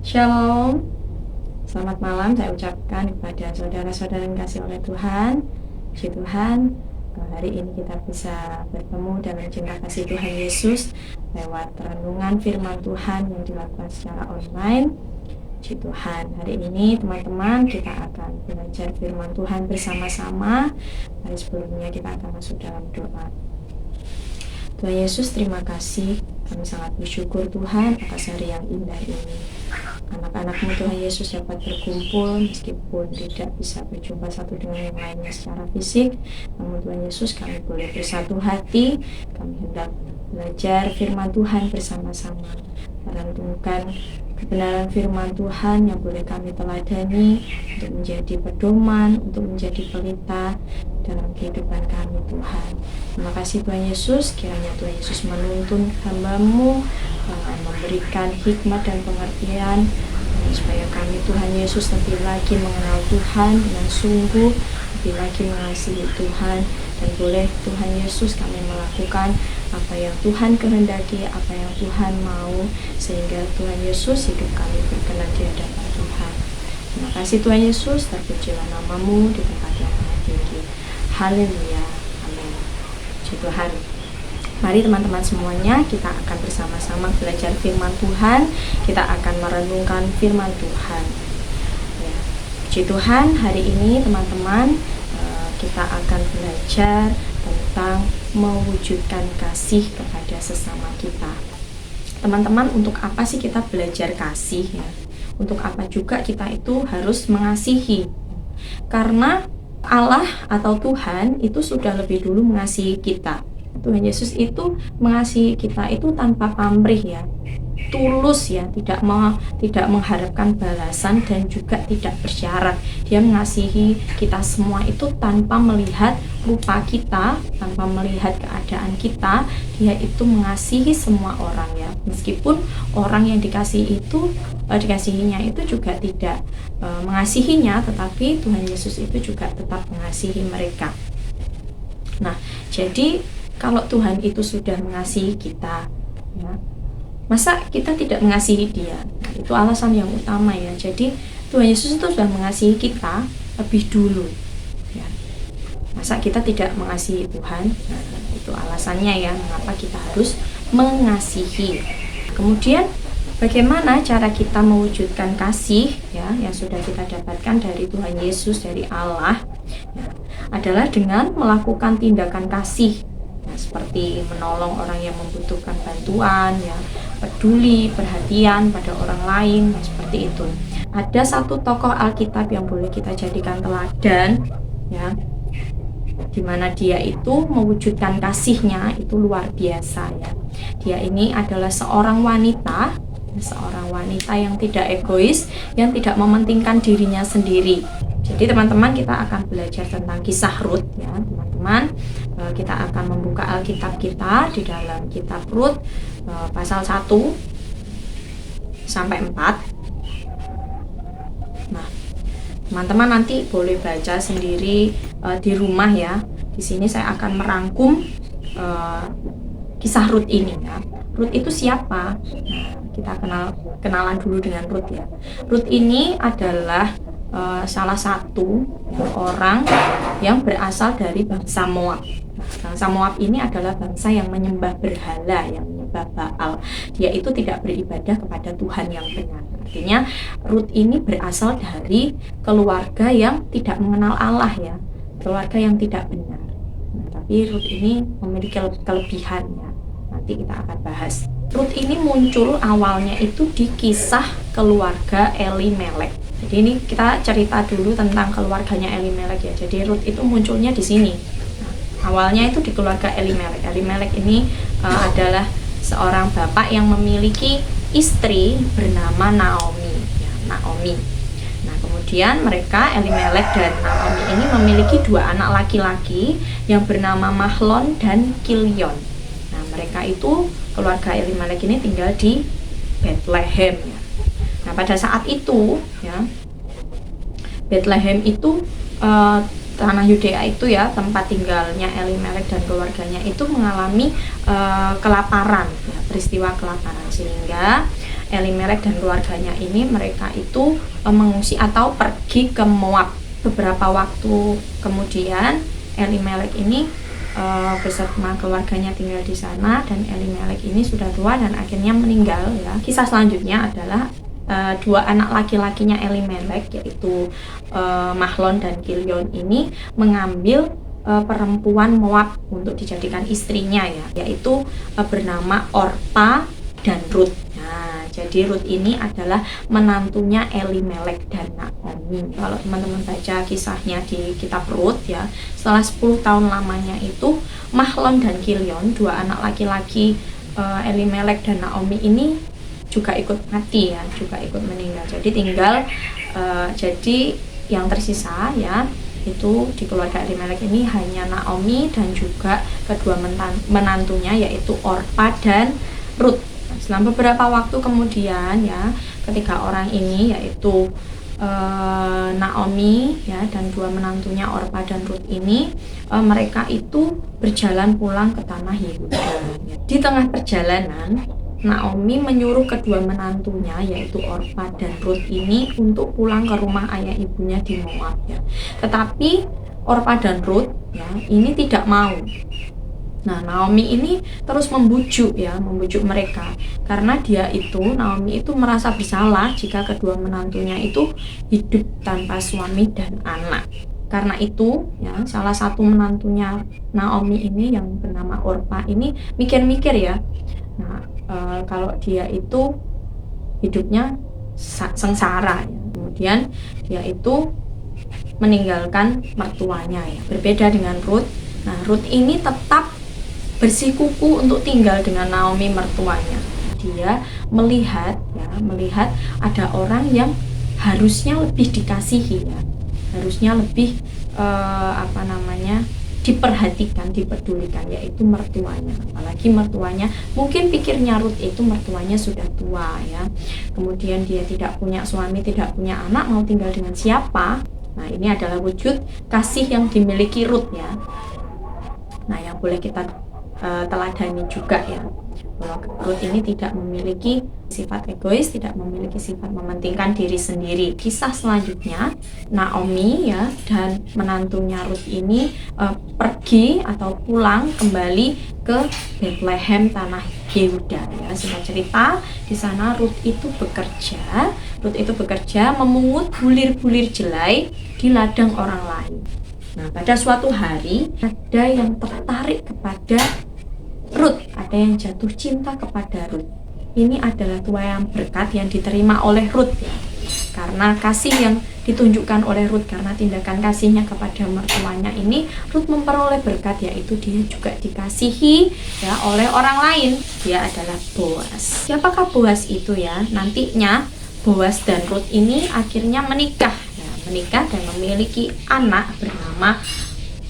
Shalom, selamat malam saya ucapkan kepada saudara-saudara yang dikasihi oleh Tuhan. Puji Tuhan, hari ini kita bisa bertemu dan mencinta kasih Tuhan Yesus lewat renungan firman Tuhan yang dilakukan secara online. Puji Tuhan, hari ini teman-teman kita akan belajar firman Tuhan bersama-sama. Hari sebelumnya kita akan masuk dalam doa. Tuhan Yesus, terima kasih. Kami sangat bersyukur Tuhan atas hari yang indah ini. Anak-anak-Mu Tuhan Yesus dapat berkumpul meskipun tidak bisa berjumpa satu dengan yang lainnya secara fisik. Namun Tuhan Yesus, kami boleh bersatu hati. Kami hendak belajar firman Tuhan bersama-sama. Merenungkan kebenaran firman Tuhan yang boleh kami teladani untuk menjadi pedoman, untuk menjadi pelita dalam kehidupan kami Tuhan. Terima kasih Tuhan Yesus, kiranya Tuhan Yesus menuntun hamba-Mu, memberikan hikmat dan pengertian supaya kami Tuhan Yesus lebih lagi mengenal Tuhan dengan sungguh, lebih lagi mengasihi Tuhan, dan boleh Tuhan Yesus kami melakukan apa yang Tuhan kehendaki, apa yang Tuhan mau, sehingga Tuhan Yesus hidup kami berkenan di hadapan Tuhan. Terima kasih Tuhan Yesus, terpujilah nama-Mu di tempat yang maha tinggi. Haleluya, amin. Puji Tuhan. Mari teman-teman semuanya, kita akan bersama-sama belajar firman Tuhan. Kita akan merenungkan firman Tuhan. Ya. Puji Tuhan, hari ini teman-teman kita akan belajar tentang mewujudkan kasih kepada sesama kita. Teman-teman, untuk apa sih kita belajar kasih ya? Untuk apa juga kita itu harus mengasihi? Karena Allah atau Tuhan itu sudah lebih dulu mengasihi kita. Tuhan Yesus itu mengasihi kita itu tanpa pamrih ya, tulus ya, tidak mengharapkan balasan dan juga tidak bersyarat. Dia mengasihi kita semua itu tanpa melihat rupa kita, tanpa melihat keadaan kita. Dia itu mengasihi semua orang ya, meskipun orang yang dikasihinya itu juga tidak mengasihinya, tetapi Tuhan Yesus itu juga tetap mengasihi mereka. Nah, jadi kalau Tuhan itu sudah mengasihi kita ya, masa kita tidak mengasihi Dia? Nah, itu alasan yang utama ya. Jadi Tuhan Yesus itu sudah mengasihi kita lebih dulu ya. Masa kita tidak mengasihi Tuhan? Nah, itu alasannya ya, mengapa kita harus mengasihi. Kemudian bagaimana cara kita mewujudkan kasih ya, yang sudah kita dapatkan dari Tuhan Yesus, dari Allah ya, adalah dengan melakukan tindakan kasih. Nah, seperti menolong orang yang membutuhkan bantuan ya, peduli, perhatian pada orang lain, nah, seperti itu. Ada satu tokoh Alkitab yang boleh kita jadikan teladan ya, di mana dia itu mewujudkan kasihnya itu luar biasa ya. Dia ini adalah seorang wanita yang tidak egois, yang tidak mementingkan dirinya sendiri. Jadi teman-teman, kita akan belajar tentang kisah Rut ya teman-teman. Kita akan membuka Alkitab kita di dalam kitab Rut pasal 1 sampai 4. Nah, teman-teman nanti boleh baca sendiri di rumah ya. Di sini saya akan merangkum kisah Rut ini ya. Rut itu siapa? Nah, kita kenalan dulu dengan Rut ya. Rut ini adalah salah satu orang yang berasal dari bangsa Moab. Nah, bangsa Moab ini adalah bangsa yang menyembah berhala, yang menyembah Baal. Dia itu tidak beribadah kepada Tuhan yang benar. Artinya Rut ini berasal dari keluarga yang tidak mengenal Allah ya, keluarga yang tidak benar. Nah, tapi Rut ini memiliki kelebihan ya. Nanti kita akan bahas. Rut ini muncul awalnya itu di kisah keluarga Elimelek. Jadi ini kita cerita dulu tentang keluarganya Elimelek ya. Jadi Rut itu munculnya di sini. Nah, awalnya itu di keluarga Elimelek. Elimelek ini adalah seorang bapak yang memiliki istri bernama Naomi. Ya, Naomi. Nah, kemudian mereka Elimelek dan Naomi ini memiliki dua anak laki-laki yang bernama Mahlon dan Kilion. Nah, mereka itu keluarga Elimelek ini tinggal di Bethlehem ya. Nah, pada saat itu ya, Bethlehem itu tanah Yudea itu ya, tempat tinggalnya Elimelek dan keluarganya itu mengalami kelaparan ya, peristiwa kelaparan, sehingga Elimelek dan keluarganya ini mereka itu mengungsi atau pergi ke Moab. Beberapa waktu kemudian Elimelek ini bersama keluarganya tinggal di sana, dan Elimelek ini sudah tua dan akhirnya meninggal ya. Kisah selanjutnya adalah dua anak laki-lakinya Elimelek, yaitu Mahlon dan Kilion ini mengambil perempuan Moab untuk dijadikan istrinya ya, yaitu bernama Orpa dan Rut. Nah, jadi Rut ini adalah menantunya Elimelek dan Naomi. Kalau teman-teman baca kisahnya di kitab Rut ya, setelah 10 tahun lamanya itu Mahlon dan Kilion, dua anak laki-laki Elimelek dan Naomi ini juga ikut mati ya, juga ikut meninggal. Jadi tinggal jadi yang tersisa ya itu di keluarga Elimelek ini hanya Naomi dan juga kedua menantunya, yaitu Orpa dan Rut. Setelah beberapa waktu kemudian ya, ketika orang ini yaitu Naomi ya dan dua menantunya Orpa dan Rut ini mereka itu berjalan pulang ke tanah Yehuda. Di tengah perjalanan Naomi menyuruh kedua menantunya yaitu Orpa dan Rut ini untuk pulang ke rumah ayah ibunya di Moab ya. Tetapi Orpa dan Rut ya ini tidak mau. Nah, Naomi ini terus membujuk mereka, karena Naomi itu merasa bersalah jika kedua menantunya itu hidup tanpa suami dan anak. Karena itu ya, salah satu menantunya Naomi ini yang bernama Orpa ini mikir-mikir ya. Nah, kalau dia itu hidupnya sengsara ya. Kemudian dia itu meninggalkan mertuanya ya. Berbeda dengan Rut. Nah, Rut ini tetap bersikukuh untuk tinggal dengan Naomi mertuanya. Dia melihat ada orang yang harusnya lebih dikasihi ya, harusnya lebih diperhatikan, dipedulikan, yaitu mertuanya. Apalagi mertuanya, mungkin pikirnya Rut itu mertuanya sudah tua ya, kemudian dia tidak punya suami, tidak punya anak, mau tinggal dengan siapa? Nah, ini adalah wujud kasih yang dimiliki Rut ya. Nah, yang boleh kita teladani juga ya, bahwa Rut ini tidak memiliki sifat egois, tidak memiliki sifat mementingkan diri sendiri. Kisah selanjutnya, Naomi ya dan menantunya Rut ini pergi atau pulang kembali ke Bethlehem tanah Yehuda ya. Singkat cerita, di sana Rut itu bekerja memungut bulir-bulir jelai di ladang orang lain. Nah, pada suatu hari ada yang tertarik kepada Rut, ada yang jatuh cinta kepada Rut. Ini adalah tuaian berkat yang diterima oleh Rut ya. Karena kasih yang ditunjukkan oleh Rut, karena tindakan kasihnya kepada mertuanya ini, Rut memperoleh berkat, yaitu dia juga dikasihi ya oleh orang lain. Dia adalah Boas. Siapakah Boas itu ya? Nantinya Boas dan Rut ini akhirnya menikah dan memiliki anak bernama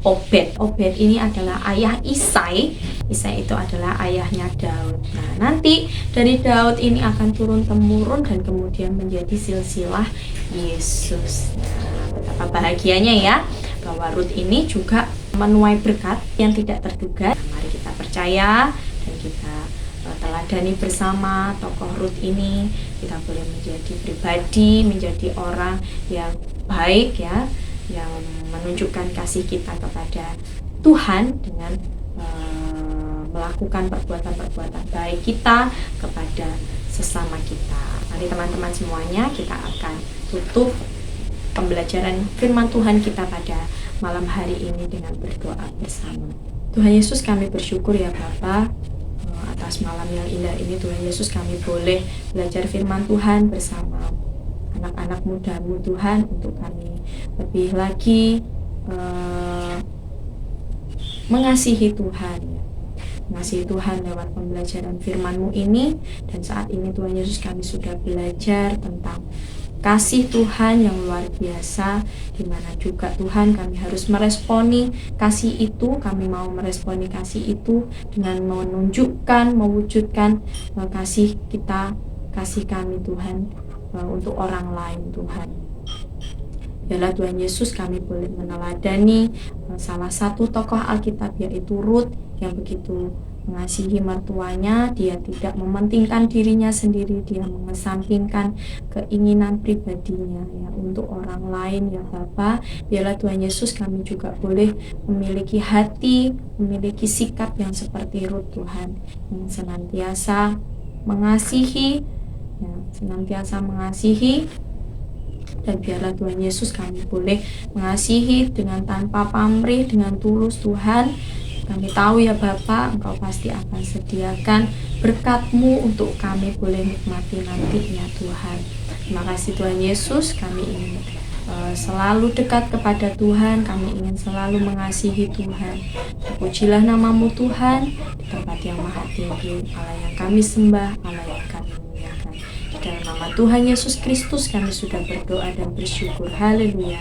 Obed. Obed ini adalah ayah Isai. Isai itu adalah ayahnya Daud. Nah, nanti dari Daud ini akan turun-temurun dan kemudian menjadi silsilah Yesus. Nah, betapa bahagianya ya, bahwa Rut ini juga menuai berkat yang tidak terduga. Nah, mari kita percaya dan kita teladani bersama tokoh Rut ini. Kita boleh menjadi pribadi, menjadi orang yang baik ya, yang menunjukkan kasih kita kepada Tuhan dengan melakukan perbuatan-perbuatan baik kita kepada sesama kita. Mari teman-teman semuanya, kita akan tutup pembelajaran firman Tuhan kita pada malam hari ini dengan berdoa bersama. Tuhan Yesus, kami bersyukur ya Bapa atas malam yang indah ini. Tuhan Yesus, kami boleh belajar firman Tuhan bersama anak-anak muda-Mu Tuhan, untuk kami lebih lagi mengasihi Tuhan lewat pembelajaran firman-Mu ini. Dan saat ini Tuhan Yesus, kami sudah belajar tentang kasih Tuhan yang luar biasa, di mana juga Tuhan kami harus meresponi kasih itu. Kami mau meresponi kasih itu dengan menunjukkan, mewujudkan kasih kami Tuhan untuk orang lain Tuhan. Biarlah Tuhan Yesus, kami boleh meneladani salah satu tokoh Alkitab, yaitu Rut, yang begitu mengasihi mertuanya, dia tidak mementingkan dirinya sendiri, dia mengesampingkan keinginan pribadinya ya untuk orang lain ya Bapa. Biarlah Tuhan Yesus kami juga boleh memiliki hati, memiliki sikap yang seperti Rut Tuhan, yang senantiasa mengasihi, ya, senantiasa mengasihi. Dan biarlah Tuhan Yesus kami boleh mengasihi dengan tanpa pamrih, dengan tulus Tuhan. Kami tahu ya Bapa, Engkau pasti akan sediakan berkat-Mu untuk kami boleh nikmati nantinya Tuhan. Terima kasih Tuhan Yesus, kami ingin selalu dekat kepada Tuhan, kami ingin selalu mengasihi Tuhan. Terpujilah nama-Mu Tuhan, di tempat yang maha tinggi, Allah yang kami sembah, Allah yang kami muliakan. Dalam nama Tuhan Yesus Kristus kami sudah berdoa dan bersyukur. Haleluya.